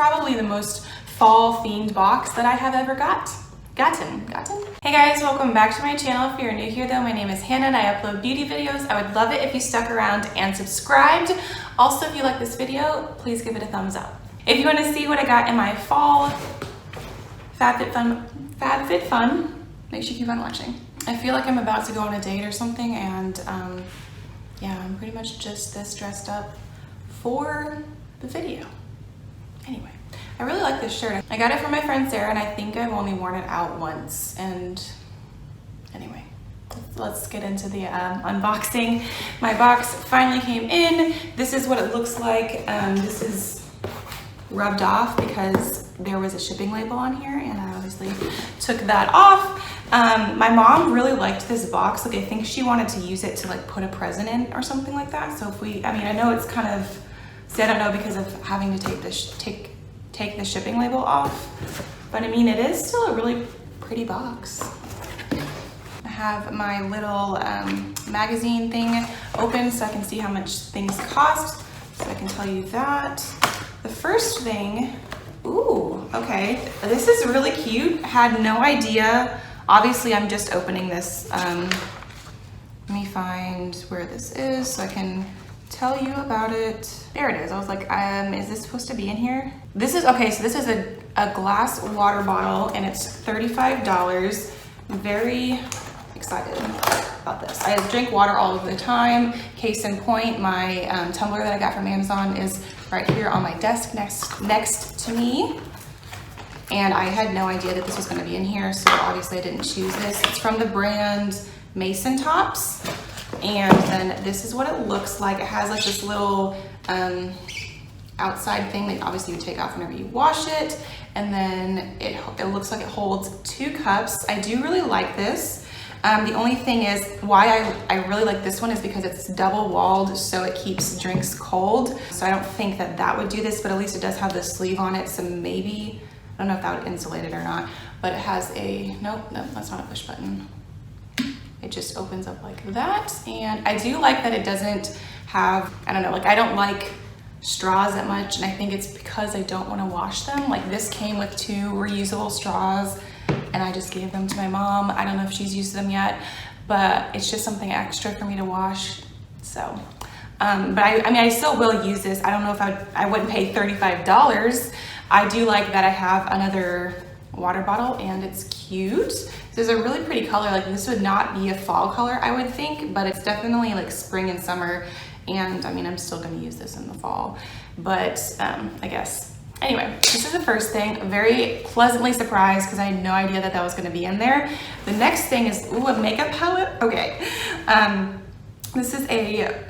probably the most fall themed box that I have ever gotten. Hey guys, welcome back to my channel. If you're new here though, my name is Hannah and I upload beauty videos. I would love it if you stuck around and subscribed. Also, if you like this video, please give it a thumbs up. If you want to see what I got in my Fall FabFitFun, make sure you keep on watching. I feel like I'm about to go on a date or something, and yeah, I'm pretty much just this dressed up for the video. Anyway, I really like this shirt. I got it from my friend Sarah, and I think I've only worn it out once. And anyway, let's get into the unboxing. My box finally came in. This is what it looks like. This is rubbed off because there was a shipping label on here, and I obviously took that off. My mom really liked this box. Like, I think she wanted to use it to like put a present in or something like that. So if we, I know it's kind of, see, I don't know, because of having to take the shipping label off, but I mean, it is still a really pretty box. I have my little magazine thing open so I can see how much things cost, so I can tell you that. The first thing, ooh, okay, this is really cute. Had no idea. Obviously, I'm just opening this. Let me find where this is so I can tell you about it. There it is. I was like, is this supposed to be in here? This is, okay, so this is a glass water bottle, and it's $35. I'm very excited about this. I drink water all of the time. Case in point, my tumbler that I got from Amazon is right here on my desk next to me. And I had no idea that this was gonna be in here, so obviously I didn't choose this. It's from the brand Mason Tops. And then this is what it looks like. It has like this little outside thing that obviously you take off whenever you wash it. And then it looks like it holds 2 cups. I do really like this. The only thing is why I really like this one is because it's double walled, so it keeps drinks cold. So I don't think that would do this, but at least it does have the sleeve on it. So maybe, I don't know if that would insulate it or not, but it has a, nope, that's not a push button. It just opens up like that. And I do like that it doesn't have, I don't know, like I don't like straws that much, and I think it's because I don't want to wash them. Like this came with 2 reusable straws, and I just gave them to my mom. I don't know if she's used them yet, but it's just something extra for me to wash. So, but I mean, I still will use this. I don't know if I wouldn't pay $35. I do like that I have another water bottle, and it's cute. This is a really pretty color. Like, this would not be a fall color, I would think, but it's definitely like spring and summer. And I mean, I'm still gonna use this in the fall, but I guess. Anyway, this is the first thing. Very pleasantly surprised because I had no idea that was gonna be in there. The next thing is, ooh, a makeup palette. Okay. This is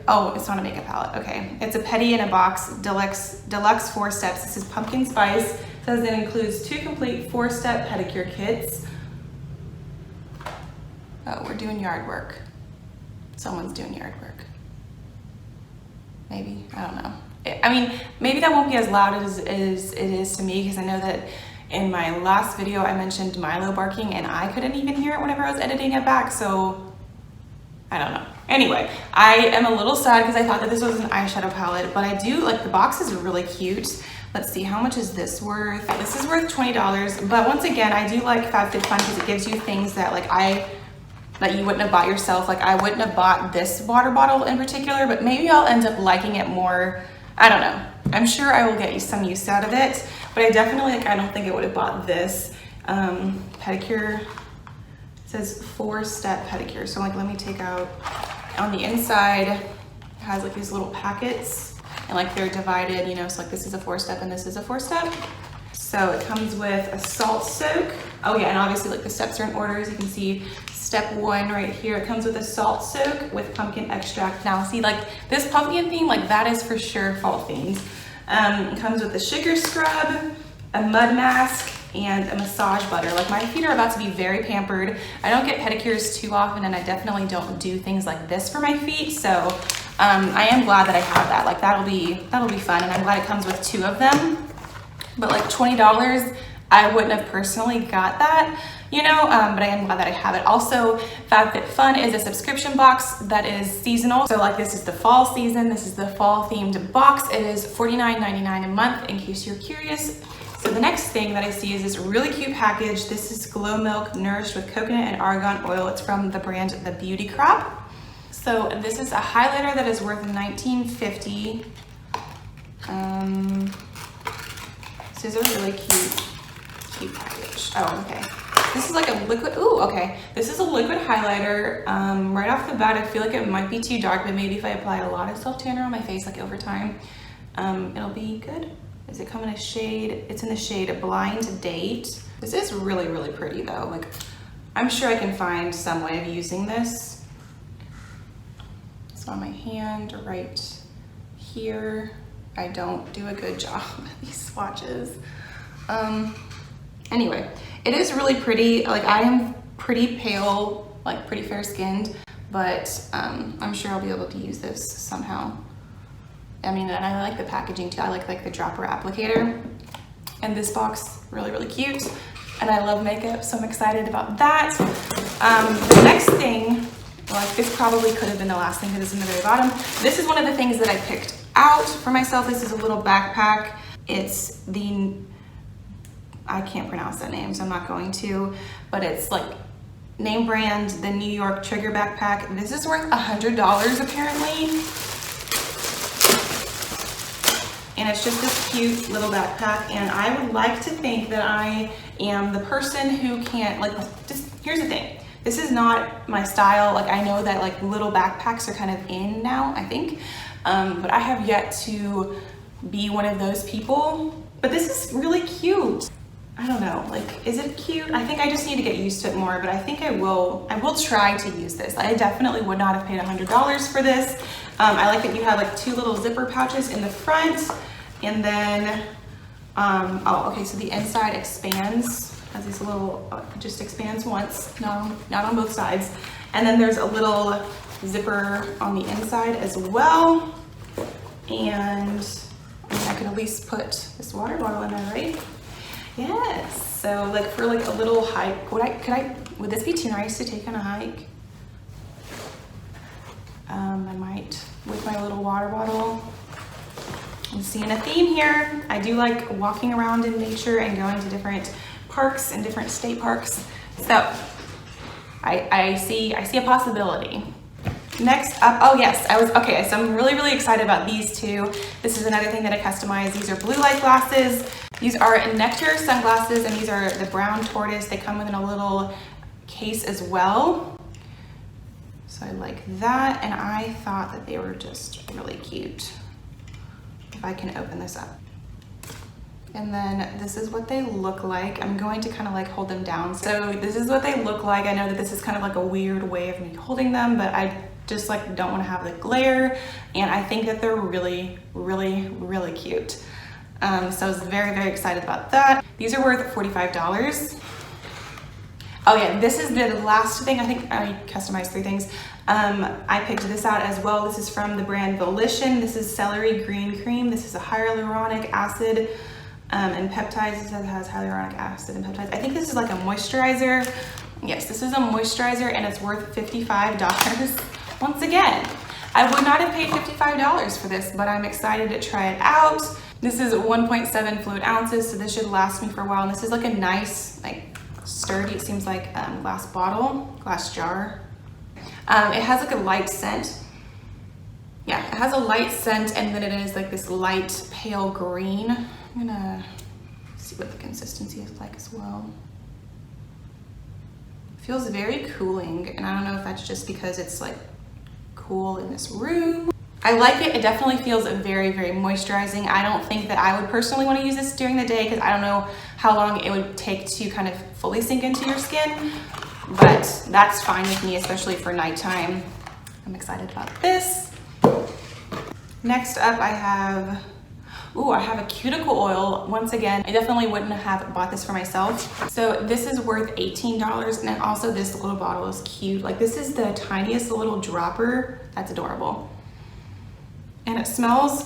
oh, it's not a makeup palette. Okay. It's a Petty in a Box Deluxe 4 steps. This is pumpkin spice. It says it includes 2 complete 4-step pedicure kits. Oh, we're doing yard work. Someone's doing yard work. Maybe, I don't know. I mean, maybe that won't be as loud as it is to me, because I know that in my last video I mentioned Milo barking, and I couldn't even hear it whenever I was editing it back, so I don't know. Anyway, I am a little sad because I thought that this was an eyeshadow palette, but I do like, the box is really cute. Let's see, how much is this worth? This is worth $20, but once again, I do like FabFitFun because it gives you things that like that you wouldn't have bought yourself. Like, I wouldn't have bought this water bottle in particular, but maybe I'll end up liking it more. I don't know. I'm sure I will get some use out of it, but I definitely, like, I don't think I would have bought this. Pedicure, it says 4-step pedicure. So like, let me take out, on the inside, it has like these little packets, and like they're divided, you know, so like this is a 4-step and this is a 4-step. So it comes with a salt soak. Oh yeah, and obviously like the steps are in order, as you can see. Step 1 right here, it comes with a salt soak with pumpkin extract. Now see, like this pumpkin theme, like that is for sure fall themed. It comes with a sugar scrub, a mud mask, and a massage butter. Like, my feet are about to be very pampered. I don't get pedicures too often, and I definitely don't do things like this for my feet. So I am glad that I have that. Like, that'll be fun, and I'm glad it comes with 2 of them. But like $20, I wouldn't have personally got that, you know, but I am glad that I have it. Also, FabFitFun is a subscription box that is seasonal. So like this is the fall season, this is the fall themed box. It is $49.99 a month in case you're curious. So the next thing that I see is this really cute package. This is Glow Milk nourished with coconut and argan oil. It's from the brand The Beauty Crop. So this is a highlighter that is worth $19.50. This is a really cute package. Oh, okay. This is like a liquid, ooh, okay. This is a liquid highlighter. Right off the bat, I feel like it might be too dark, but maybe if I apply a lot of self-tanner on my face, like over time, it'll be good. Does it come in a shade? It's in the shade Blind Date. This is really, really pretty though. Like, I'm sure I can find some way of using this. It's on my hand right here. I don't do a good job with these swatches. Anyway, it is really pretty. Like, I am pretty pale, like pretty fair skinned, but I'm sure I'll be able to use this somehow. I mean, and I like the packaging too. I like the dropper applicator. And this box, really, really cute. And I love makeup, so I'm excited about that. The next thing, well, this probably could have been the last thing because it's in the very bottom. This is one of the things that I picked out for myself. This is a little backpack. It's the, I can't pronounce that name, so I'm not going to, but it's like name brand, the New York Trigger backpack. This is worth $100 apparently. And it's just this cute little backpack, and I would like to think that I am the person who can't, like, just, here's the thing. This is not my style. Like, I know that like little backpacks are kind of in now, I think, but I have yet to be one of those people. But this is really cute. I don't know, like, is it cute? I think I just need to get used to it more, but I think I will try to use this. I definitely would not have paid $100 for this. I like that you have like two little zipper pouches in the front, and then, oh, okay, so the inside expands, has these little, it just expands once, not on both sides. And then there's a little zipper on the inside as well. And I mean, I could at least put this water bottle in there, right? Yes, so like for like a little hike, would this be too nice to take on a hike? I might with my little water bottle. I'm seeing a theme here. I do like walking around in nature and going to different parks and different state parks. So I see a possibility. Next up, oh yes, okay, so I'm really, really excited about these two. This is another thing that I customized. These are blue light glasses. These are Nectar sunglasses, and these are the brown tortoise. They come within a little case as well. So I like that, and I thought that they were just really cute. If I can open this up. And then this is what they look like. I'm going to kind of like hold them down. So this is what they look like. I know that this is kind of like a weird way of me holding them, but I just like don't want to have the glare, and I think that they're really, really, really cute. So I was very, very excited about that. These are worth $45. Oh yeah, this is the last thing. I think I customized 3 things. I picked this out as well. This is from the brand Volition. This is celery green cream. This is a hyaluronic acid and peptides. It has hyaluronic acid and peptides. I think this is like a moisturizer. Yes, this is a moisturizer, and it's worth $55. Once again, I would not have paid $55 for this, but I'm excited to try it out. This is 1.7 fluid ounces, so this should last me for a while. And this is like a nice, like sturdy, it seems like glass jar. It has like a light scent. Yeah, it has a light scent, and then it is like this light pale green. I'm gonna see what the consistency is like as well. It feels very cooling, and I don't know if that's just because it's like cool in this room. I like it. It definitely feels very, very moisturizing. I don't think that I would personally want to use this during the day because I don't know how long it would take to kind of fully sink into your skin, but that's fine with me, especially for nighttime. I'm excited about this. Next up, I have a cuticle oil. Once again, I definitely wouldn't have bought this for myself. So this is worth $18, and then also this little bottle is cute. Like, this is the tiniest little dropper. That's adorable. And it smells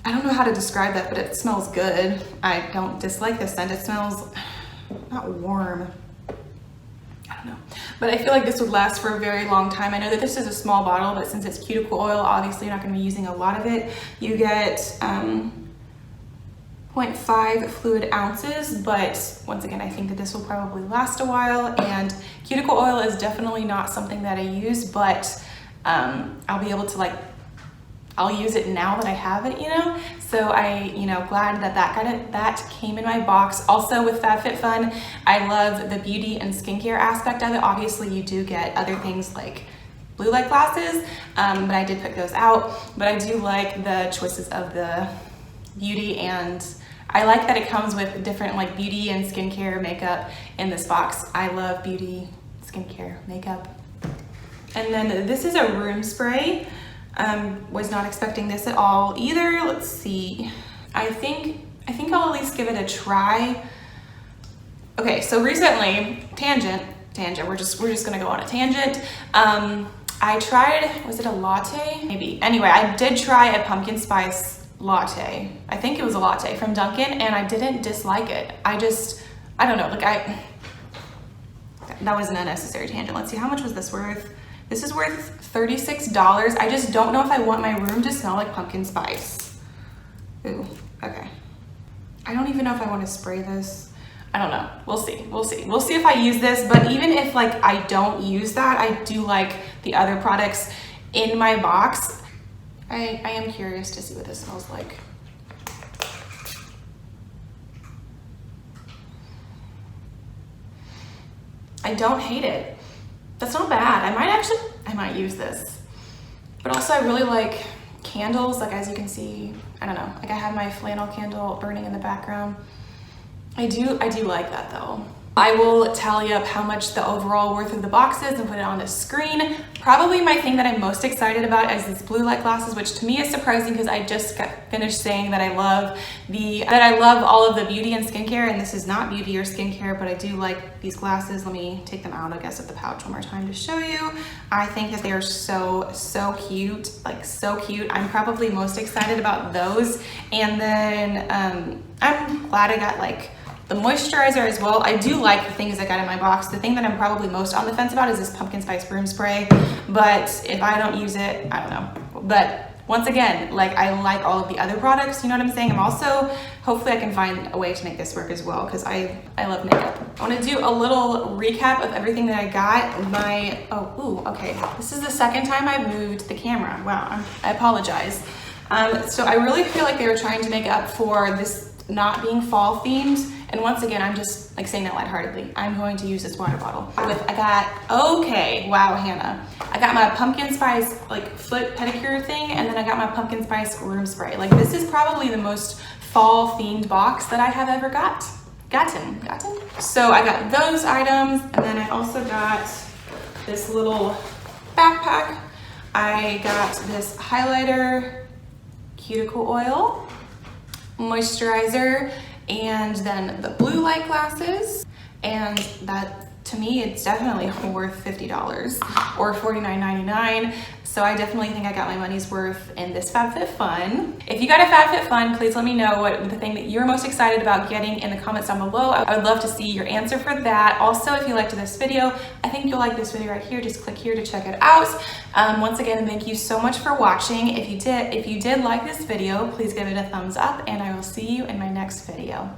I don't know how to describe that, but it smells good. I don't dislike the scent. It smells not warm. I don't know. But I feel like this would last for a very long time. I know that this is a small bottle, but since it's cuticle oil, obviously you're not gonna be using a lot of it. You get 0.5 fluid ounces, but once again, I think that this will probably last a while, and cuticle oil is definitely not something that I use, but I'll be able to I'll use it now that I have it, you know? So glad that that came in my box. Also with FabFitFun, I love the beauty and skincare aspect of it. Obviously you do get other things like blue light glasses, but I did pick those out. But I do like the choices of the beauty, and I like that it comes with different beauty and skincare makeup in this box. I love beauty, skincare, makeup. And then this is a room spray. Was not expecting this at all either. Let's see. I think I'll at least give it a try. Okay, so recently, tangent. We're just gonna go on a tangent. I tried, was it a latte? Maybe. Anyway, I did try a pumpkin spice latte. I think it was a latte from Dunkin', and I didn't dislike it. I don't know. That was an unnecessary tangent. Let's see, how much was this worth? This is worth $36. I just don't know if I want my room to smell like pumpkin spice. Ooh, okay. I don't even know if I want to spray this. I don't know. We'll see. We'll see if I use this, but even if I don't use that, I do like the other products in my box. I am curious to see what this smells like. I don't hate it. That's not bad. I might use this. But also I really like candles, as you can see, I don't know, I have my flannel candle burning in the background. I do like that though. I will tally up how much the overall worth of the box is and put it on the screen. Probably my thing that I'm most excited about is these blue light glasses, which to me is surprising because I just got finished saying that I love all of the beauty and skincare, and this is not beauty or skincare, but I do like these glasses. Let me take them out, I guess, of the pouch one more time to show you. I think that they are so cute, so cute. I'm probably most excited about those. And then I'm glad I got the moisturizer as well. I do like the things I got in my box. The thing that I'm probably most on the fence about is this pumpkin spice room spray, but if I don't use it, I don't know. But once again, I like all of the other products, you know what I'm saying? I'm also, hopefully I can find a way to make this work as well, because I love makeup. I want to do a little recap of everything that I got. Okay. This is the second time I've moved the camera. Wow, I apologize. So I really feel like they were trying to make up for this not being fall themed. And once again, I'm just saying that lightheartedly. I'm going to use this water bottle. Wow, Hannah. I got my pumpkin spice foot pedicure thing, and then I got my pumpkin spice room spray. This is probably the most fall themed box that I have ever gotten. So I got those items, and then I also got this little backpack. I got this highlighter, cuticle oil, moisturizer, and then the blue light glasses, and that, to me, it's definitely worth $50 or $49.99. So I definitely think I got my money's worth in this FabFitFun. If you got a FabFitFun, please let me know what the thing that you're most excited about getting in the comments down below. I would love to see your answer for that. Also, if you liked this video, I think you'll like this video right here. Just click here to check it out. Once again, thank you so much for watching. If you did like this video, please give it a thumbs up, and I will see you in my next video.